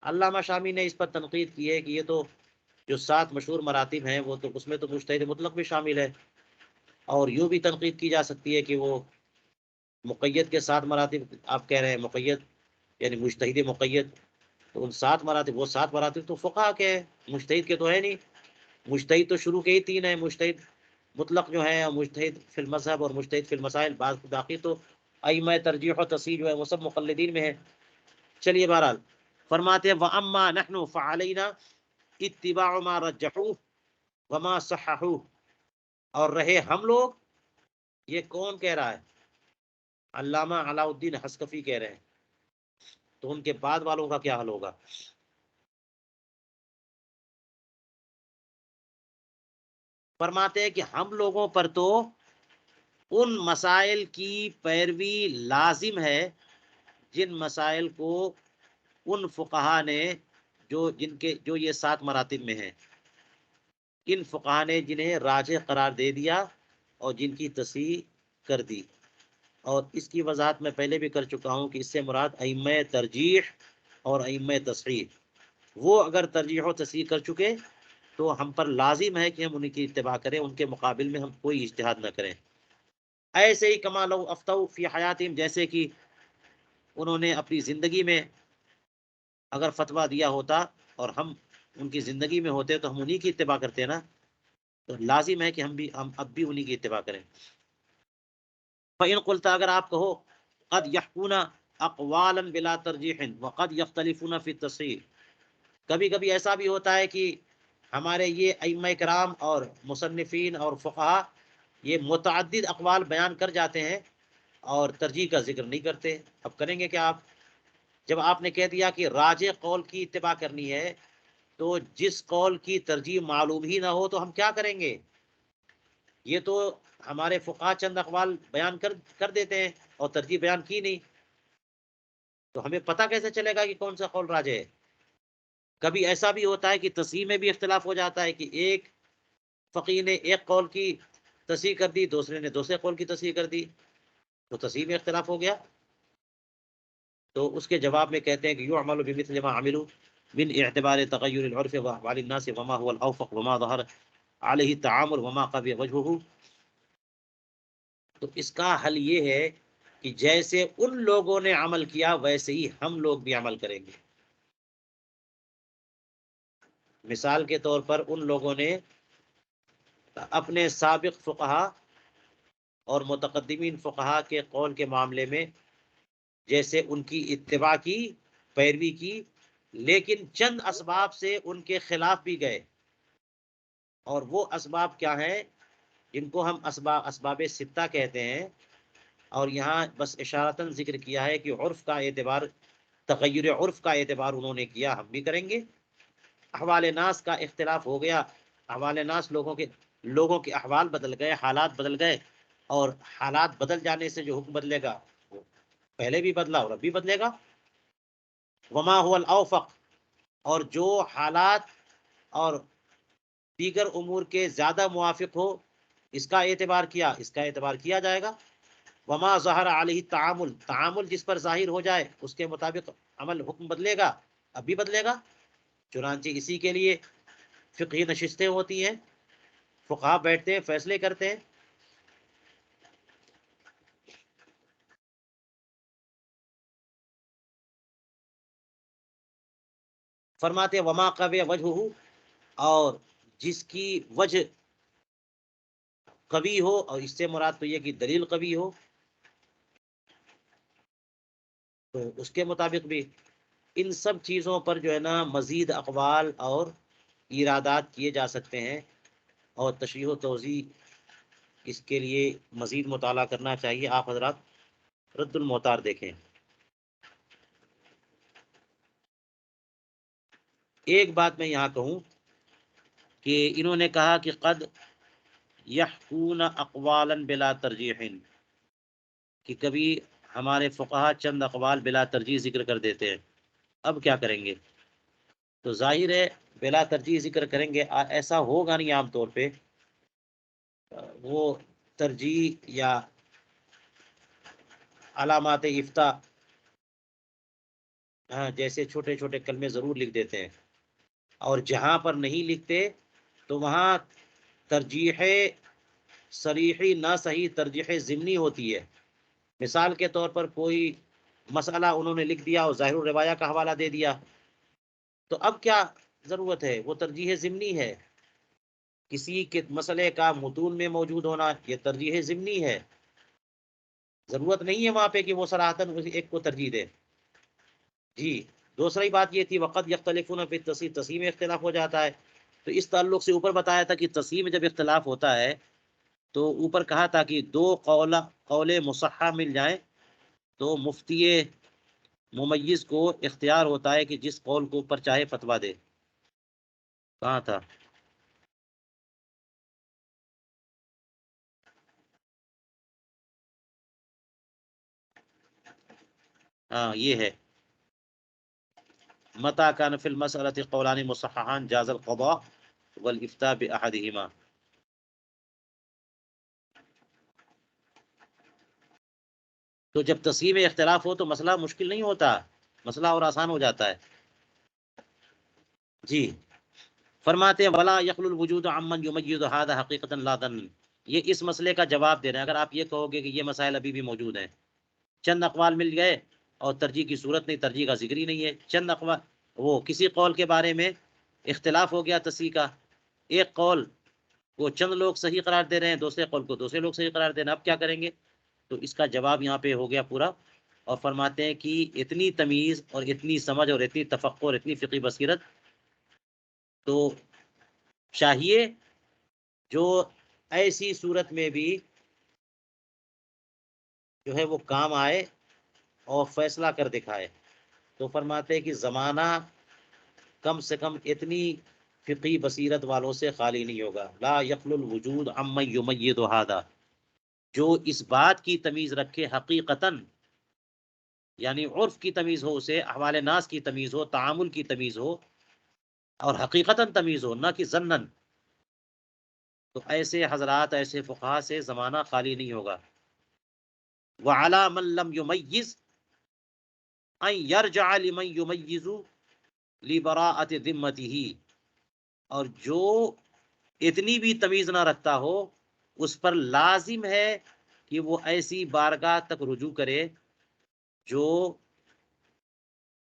علامہ شامی نے اس پر تنقید کی ہے کہ یہ تو جو 7 مشہور مراتب ہیں وہ تو اس میں تو مجتہد مطلق بھی شامل ہے. اور یوں بھی تنقید کی جا سکتی ہے کہ وہ مقید کے 7 مراتب آپ کہہ رہے ہیں، مقید یعنی مجتہد مقید، تو ان 7 مراتب، وہ 7 مراتب تو فقہا کے ہیں، مجتہد کے تو ہے نہیں. مجتہد تو شروع کے ہی 3 ہیں، مجتہد مطلق جو ہے، اور مجتہد فی المذہب اور مجتہد فی المسائل. باقی تو ائمہ ترجیح و تصحیح جو ہے وہ سب مقلدین میں ہے. چلیے بہرحال فرماتے ہیں وَأَمَّا نَحْنُ فَعَلَيْنَا اتِّبَاعُ مَا رَجَّحُوهُ وَمَا صَحَّحُوهُ. اور رہے ہم لوگ، یہ کون کہہ رہا ہے؟ علامہ علاء الدین حسکفی کہہ رہے ہیں. تو ان کے بعد والوں کا کیا حل ہوگا؟ فرماتے ہیں کہ ہم لوگوں پر تو ان مسائل کی پیروی لازم ہے جن مسائل کو ان فقہا نے جو یہ 7 مراتب میں ہیں، ان فقہا نے جنہیں راجح قرار دے دیا اور جن کی تصحیح کر دی. اور اس کی وضاحت میں پہلے بھی کر چکا ہوں کہ اس سے مراد ائمہ ترجیح اور ائمہ تصحیح، وہ اگر ترجیح و تصحیح کر چکے تو ہم پر لازم ہے کہ ہم ان کی اتباع کریں، ان کے مقابل میں ہم کوئی اجتہاد نہ کریں. ایسے ہی کما لو افتو فی حیاتہم، جیسے کہ انہوں نے اپنی زندگی میں اگر فتویٰ دیا ہوتا اور ہم ان کی زندگی میں ہوتے تو ہم انہی کی اتباع کرتے ہیں نا، تو لازم ہے کہ ہم اب بھی انہی کی اتباع کریں. فَإِن قُلْتَ، اگر آپ کہو قد يحكون اقوالا بلا ترجیح وقد يختلفون فی التصحیح، کبھی کبھی ایسا بھی ہوتا ہے کہ ہمارے یہ ائمہ کرام اور مصنفین اور فقہا یہ متعدد اقوال بیان کر جاتے ہیں اور ترجیح کا ذکر نہیں کرتے. اب کریں گے کیا آپ؟ جب آپ نے کہہ دیا کہ راجح قول کی اتباع کرنی ہے تو جس قول کی ترجیح معلوم ہی نہ ہو تو ہم کیا کریں گے؟ یہ تو ہمارے فقہا چند اقوال بیان کر دیتے ہیں اور ترجیح بیان کی نہیں، تو ہمیں پتہ کیسے چلے گا کہ کون سا قول راجح ہے؟ کبھی ایسا بھی ہوتا ہے کہ تصحیح میں بھی اختلاف ہو جاتا ہے کہ ایک فقیہ نے ایک قول کی تصحیح کر دی، دوسرے نے دوسرے قول کی تصحیح کر دی، تو تصحیح میں اختلاف ہو گیا. تو اس کے جواب میں کہتے ہیں کہ یعمل بمثل ما عملوا من اعتبار تغیر العرف واحوال الناس وما هو الاوفق وما ظهر عليه التعامل وما قوی وجهه. تو اس کا حل یہ ہے کہ جیسے ان لوگوں نے عمل کیا ویسے ہی ہم لوگ بھی عمل کریں گے. مثال کے طور پر ان لوگوں نے اپنے سابق فقہا اور متقدمین فقہا کے قول کے معاملے میں جیسے ان کی اتباع کی، پیروی کی، لیکن چند اسباب سے ان کے خلاف بھی گئے. اور وہ اسباب کیا ہیں؟ جن کو ہم اسباب ستہ کہتے ہیں، اور یہاں بس اشارتاً ذکر کیا ہے کہ عرف کا اعتبار، تغیر عرف کا اعتبار انہوں نے کیا، ہم بھی کریں گے. احوال ناس کا اختلاف ہو گیا، احوال ناس لوگوں کے احوال بدل گئے، حالات بدل گئے، اور حالات بدل جانے سے جو حکم بدلے گا وہ پہلے بھی بدلا اور اب بھی بدلے گا. وما هو الاوفق، اور جو حالات اور دیگر امور کے زیادہ موافق ہو اس کا اعتبار کیا جائے گا. وما ظہر علیہ تعامل جس پر ظاہر ہو جائے اس کے مطابق عمل حکم بدلے گا، اب بھی بدلے گا. چنانچہ اسی کے لیے فقہی نشستیں ہوتی ہیں، فقہا بیٹھتے ہیں، فیصلے کرتے ہیں. فرماتے وما قوی وجہ، اور جس کی وجہ قوی ہو، اور اس سے مراد تو یہ کہ دلیل قوی ہو، تو اس کے مطابق بھی. ان سب چیزوں پر جو ہے نا مزید اقوال اور ارادات کیے جا سکتے ہیں، اور تشریح و توضیح اس کے لیے مزید مطالعہ کرنا چاہیے. آپ حضرات رد المحتار دیکھیں. ایک بات میں یہاں کہوں کہ انہوں نے کہا کہ قد یحکون اقوالا بلا ترجیح، کہ کبھی ہمارے فقہا چند اقوال بلا ترجیح ذکر کر دیتے ہیں. اب کیا کریں گے؟ تو ظاہر ہے بلا ترجیح ذکر کریں گے، ایسا ہوگا نہیں عام طور پہ. وہ ترجیح یا علامات افتاء جیسے چھوٹے چھوٹے کلمے ضرور لکھ دیتے ہیں، اور جہاں پر نہیں لکھتے تو وہاں ترجیح صریحی نہ صحیح ترجیح ضمنی ہوتی ہے. مثال کے طور پر کوئی مسئلہ انہوں نے لکھ دیا اور ظاہر الروایہ کا حوالہ دے دیا، تو اب کیا ضرورت ہے؟ وہ ترجیح ضمنی ہے. کسی کے مسئلے کا متون میں موجود ہونا یہ ترجیح ضمنی ہے. ضرورت نہیں ہے وہاں پہ کہ وہ صراحتاً ایک کو ترجیح دے. جی. دوسری بات یہ تھی وقت یختلفون فی التصحیح، تصحیح میں اختلاف ہو جاتا ہے. تو اس تعلق سے اوپر بتایا تھا کہ تصحیح میں جب اختلاف ہوتا ہے تو اوپر کہا تھا کہ دو قول مصحح مل جائیں تو مفتی ممیز کو اختیار ہوتا ہے کہ جس قول کو اوپر چاہے فتویٰ دے. کہاں تھا؟ ہاں یہ ہے متى كان في المسألة قولان مصححان جاز القضاء والافتاء بأحدهما. تو جب تصحیح میں اختلاف ہو تو مسئلہ مشکل نہیں ہوتا، مسئلہ اور آسان ہو جاتا ہے. جی فرماتے ہیں ولا یخل الوجود عمن یمیز هذا حقیقتا لا ظن. یہ اس مسئلے کا جواب دے رہے ہیں. اگر آپ یہ کہو گے کہ یہ مسائل ابھی بھی موجود ہیں، چند اقوال مل گئے اور ترجیح کی صورت نہیں، ترجیح کا ذکر ہی نہیں ہے. چند اقوال، وہ کسی قول کے بارے میں اختلاف ہو گیا تصحیح کا، ایک قول کو چند لوگ صحیح قرار دے رہے ہیں، دوسرے قول کو دوسرے لوگ صحیح قرار دے رہے ہیں، اب کیا کریں گے؟ تو اس کا جواب یہاں پہ ہو گیا پورا. اور فرماتے ہیں کہ اتنی تمیز اور اتنی سمجھ اور اتنی تفقع اور اتنی فقہی بصیرت تو چاہیے جو ایسی صورت میں بھی جو ہے وہ کام آئے اور فیصلہ کر دکھائے. تو فرماتے ہیں کہ زمانہ کم سے کم اتنی فقہی بصیرت والوں سے خالی نہیں ہوگا. لا یخل الوجود عمن یمیز هذا، جو اس بات کی تمیز رکھے حقیقتاً، یعنی عرف کی تمیز ہو، اسے احوال ناس کی تمیز ہو، تعامل کی تمیز ہو اور حقیقتاً تمیز ہو، نہ کہ ظنن. تو ایسے حضرات، ایسے فقہا سے زمانہ خالی نہیں ہوگا. وعلی من لم یمیز ان یرجع لمن یمیز لبراءۃ ذمتہ، اور جو اتنی بھی تمیز نہ رکھتا ہو اس پر لازم ہے کہ وہ ایسی بارگاہ تک رجوع کرے جو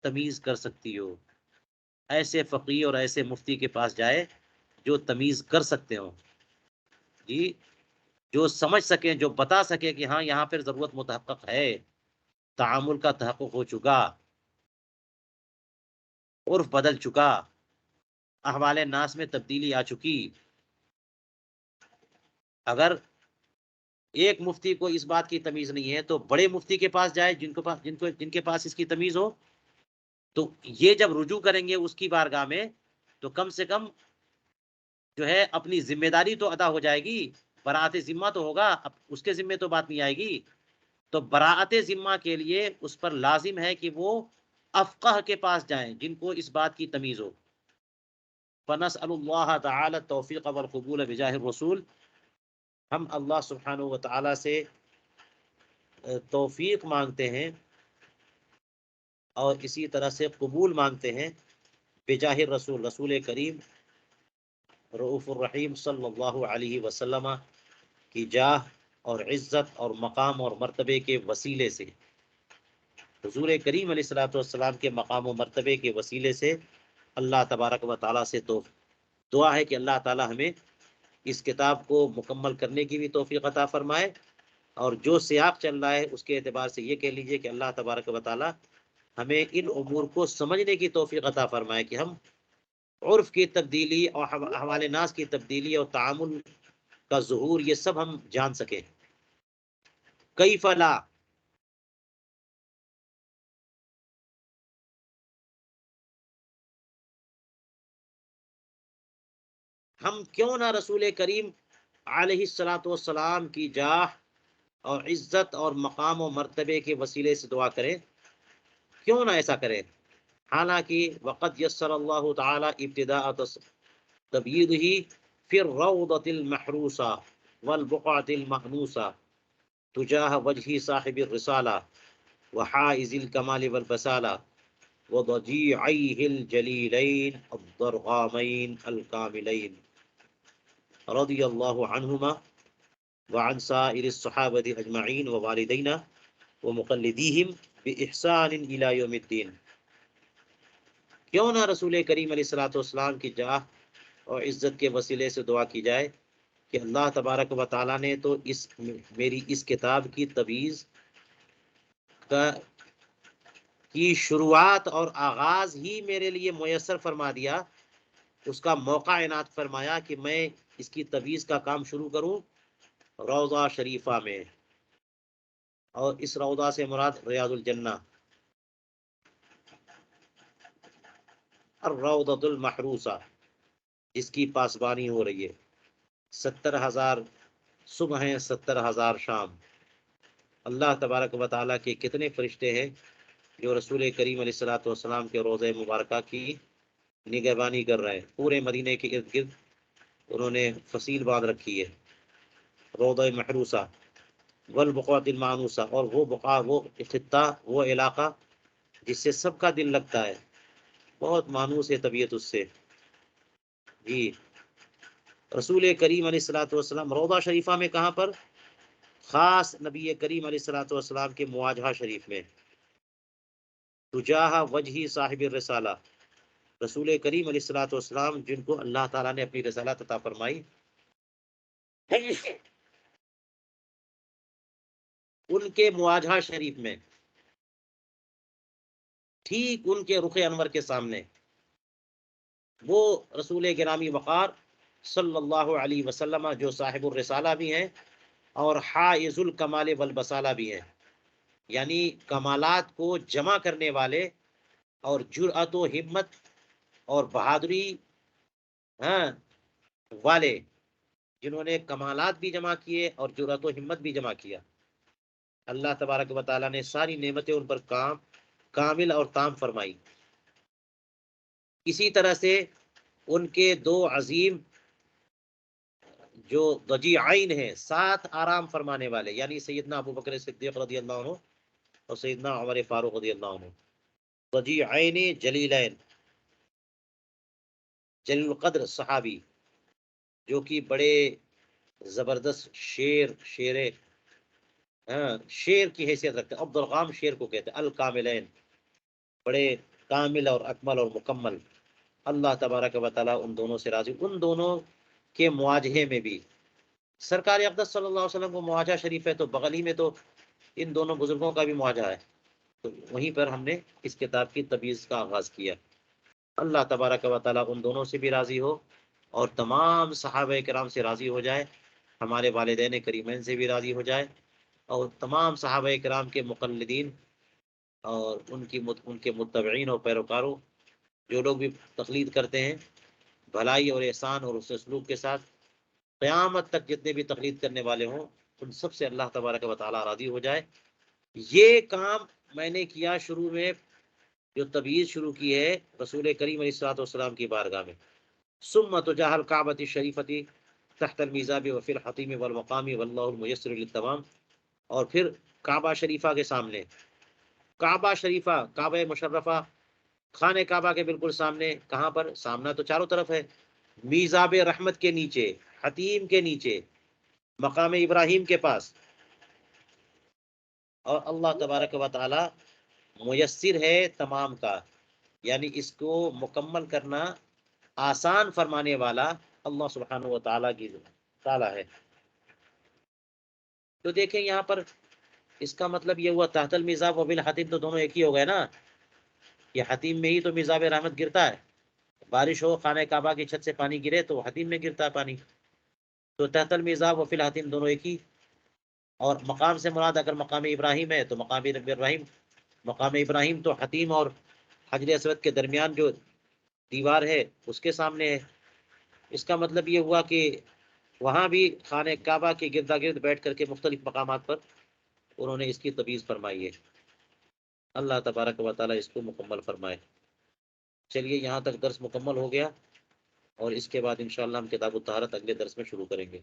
تمیز کر سکتی ہو. ایسے فقیہ اور ایسے مفتی کے پاس جائے جو تمیز کر سکتے ہوں، جی، جو سمجھ سکیں، جو بتا سکے کہ ہاں یہاں پر ضرورت متحقق ہے، تعامل کا تحقق ہو چکا، عرف بدل چکا، احوال ناس میں تبدیلی آ چکی. اگر ایک مفتی کو اس بات کی تمیز نہیں ہے تو بڑے مفتی کے پاس جائے جن کے پاس اس کی تمیز ہو. تو یہ جب رجوع کریں گے اس کی بارگاہ میں تو کم سے کم جو ہے اپنی ذمہ داری تو ادا ہو جائے گی. براعت ذمہ تو ہوگا، اب اس کے ذمے تو بات نہیں آئے گی. تو براعت ذمہ کے لیے اس پر لازم ہے کہ وہ افقہ کے پاس جائیں جن کو اس بات کی تمیز ہو. فنسأل اللہ تعالی التوفیق والقبول بجاہ الرسول. ہم اللہ سبحانہ و تعالی سے توفیق مانگتے ہیں اور اسی طرح سے قبول مانگتے ہیں بجاہ الرسول، رسول کریم رؤوف الرحیم صلی اللہ علیہ وسلم کی جاہ اور عزت اور مقام اور مرتبے کے وسیلے سے. حضور کریم علیہ الصلوۃ والسلام کے مقام و مرتبے کے وسیلے سے اللہ تبارک و تعالیٰ سے تو دعا ہے کہ اللہ تعالیٰ ہمیں اس کتاب کو مکمل کرنے کی بھی توفیق عطا فرمائے. اور جو سیاق چل رہا ہے اس کے اعتبار سے یہ کہہ لیجئے کہ اللہ تبارک و تعالیٰ ہمیں ان امور کو سمجھنے کی توفیق عطا فرمائے کہ ہم عرف کی تبدیلی اور احوال ناس کی تبدیلی اور تعامل کا ظہور یہ سب ہم جان سکیں. کیف لا، ہم کیوں نہ رسول کریم علیہ الصلوۃ والسلام کی جاہ اور عزت اور مقام و مرتبے کے وسیلے سے دعا کریں، کیوں نہ ایسا کریں. حالانکہ وقد یسر اللہ تعالی ابتداء تبییضہ فی الروضۃ المحروسہ والبقعۃ المأنوسہ تجاہ وجہ صاحب الرسالہ وحائز الکمال والبسالہ وضجیعیہ الجلیلین الضرغامین الکاملین رضی اللہ عنہما وعن سائر الصحابۃ اجمعین ووالدینا ومقلدیہم بإحسان الی یوم الدین. کیوں نہ رسول کریم علیہ الصلوۃ والسلام کی جاہ اور عزت کے وسیلے سے دعا کی جائے کہ اللہ تبارک و تعالیٰ نے تو میری اس کتاب کی تبییض کی شروعات اور آغاز ہی میرے لیے میسر فرما دیا، اس کا موقع عنایت فرمایا کہ میں اس کی تبییض کا کام شروع کروں روضہ شریفہ میں. اور اس روضہ سے مراد ریاض الجنہ، الروضۃ المحروسہ، جس کی پاسبانی ہو رہی ہے. 70,000 صبح ہیں، 70,000 شام. اللہ تبارک و تعالیٰ کے کتنے فرشتے ہیں جو رسول کریم علیہ الصلوۃ والسلام کے روضہ مبارکہ کی نگہبانی کر رہے ہیں. پورے مدینے کے ارد گرد انہوں نے فصیل باندھ رکھی ہے، روضہ محروسہ والبقعۃ المانوسہ، اور وہ بقع، وہ خطہ، وہ علاقہ جس سے سب کا دل لگتا ہے، بہت مانوس ہے طبیعت اس سے. جی رسول کریم علیہ الصلوۃ والسلام روضہ شریفہ میں کہاں پر؟ خاص نبی کریم علیہ الصلوۃ والسلام کے مواجہہ شریف میں، تجاہ وجہی صاحب الرسالہ، رسول کریم علیہ الصلوۃ والسلام جن کو اللہ تعالیٰ نے اپنی رسالت عطا فرمائی، ان کے مواجہہ شریف میں، ٹھیک ان کے رخ انور کے سامنے، وہ رسول گرامی وقار صلی اللہ علیہ وسلم جو صاحب الرسالہ بھی ہیں اور حائز الکمال والبسالہ بھی ہیں، یعنی کمالات کو جمع کرنے والے اور جرأت و ہمت اور بہادری، ہاں، والے، جنہوں نے کمالات بھی جمع کیے اور جرأت و ہمت بھی جمع کیا. اللہ تبارک و تعالیٰ نے ساری نعمتیں ان پر کامل اور تام فرمائی. اسی طرح سے ان کے دو عظیم جو ضجیعین ہیں، ساتھ آرام فرمانے والے، یعنی سیدنا ابو بکر صدیق رضی اللہ عنہ اور سیدنا عمر فاروق رضی اللہ عنہ، ضجیعین جلیلین، جلیل القدر صحابی، جو کہ بڑے زبردست شیر کی حیثیت رکھتے ہیں. عبد الغام شیر کو کہتے ہیں، الکاملین، بڑے کامل اور اکمل اور مکمل. اللہ تبارک و تعالیٰ ان دونوں سے راضی. ان دونوں کے مواجہے میں بھی سرکار اقدس صلی اللہ علیہ وسلم کو مواجہہ شریف ہے، تو بغل ہی میں تو ان دونوں بزرگوں کا بھی مواجہہ ہے، تو وہیں پر ہم نے اس کتاب کی تبییض کا آغاز کیا. اللہ تبارک و تعالیٰ ان دونوں سے بھی راضی ہو اور تمام صحابہ کرام سے راضی ہو جائے، ہمارے والدین کریمین سے بھی راضی ہو جائے، اور تمام صحابہ کرام کے مقلدین اور ان کے متبعین اور پیروکاروں، جو لوگ بھی تقلید کرتے ہیں بھلائی اور احسان اور حسن سلوک کے ساتھ، قیامت تک جتنے بھی تقلید کرنے والے ہوں، ان سب سے اللہ تبارک و تعالیٰ راضی ہو جائے. یہ کام میں نے کیا شروع میں، جو تبییض شروع کی ہے رسول کریم علیہ الصلوۃ والسلام کی بارگاہ میں. ثم تجاہ الکعبۃ الشریفۃ تحت المیزاب وفی الحطیم والمقام واللہ المیسر للتمام، اور پھر کعبہ شریفہ کے سامنے، کعبہ شریفہ، کعبہ مشرفہ، خانہ کعبہ کے بالکل سامنے. کہاں پر؟ سامنا تو چاروں طرف ہے، میزاب رحمت کے نیچے، حتیم کے نیچے، مقام ابراہیم کے پاس. اور اللہ تبارک و تعالی میسر ہے تمام کا، یعنی اس کو مکمل کرنا آسان فرمانے والا اللہ سبحانہ و تعالی ہے. تو دیکھیں یہاں پر اس کا مطلب یہ ہوا تحت المیزاب و بالحتیم، تو دونوں ایک ہی ہو گئے نا. یہ حتیم میں ہی تو میزاب رحمت گرتا ہے. بارش ہو، خانہ کعبہ کی چھت سے پانی گرے تو حتیم میں گرتا ہے پانی. تو تحت المیزاب و فی الحتیم دونوں ایک ہی. اور مقام سے مراد اگر مقام ابراہیم ہے تو مقام ابراہیم، مقام ابراہیم تو حتیم اور حجر اسود کے درمیان جو دیوار ہے اس کے سامنے ہے. اس کا مطلب یہ ہوا کہ وہاں بھی خانہ کعبہ کے گردا گرد بیٹھ کر کے مختلف مقامات پر انہوں نے اس کی تبییض فرمائی ہے. اللہ تبارک و تعالیٰ اس کو مکمل فرمائے. چلیے یہاں تک درس مکمل ہو گیا، اور اس کے بعد انشاءاللہ ہم کتاب الطہارت اگلے درس میں شروع کریں گے.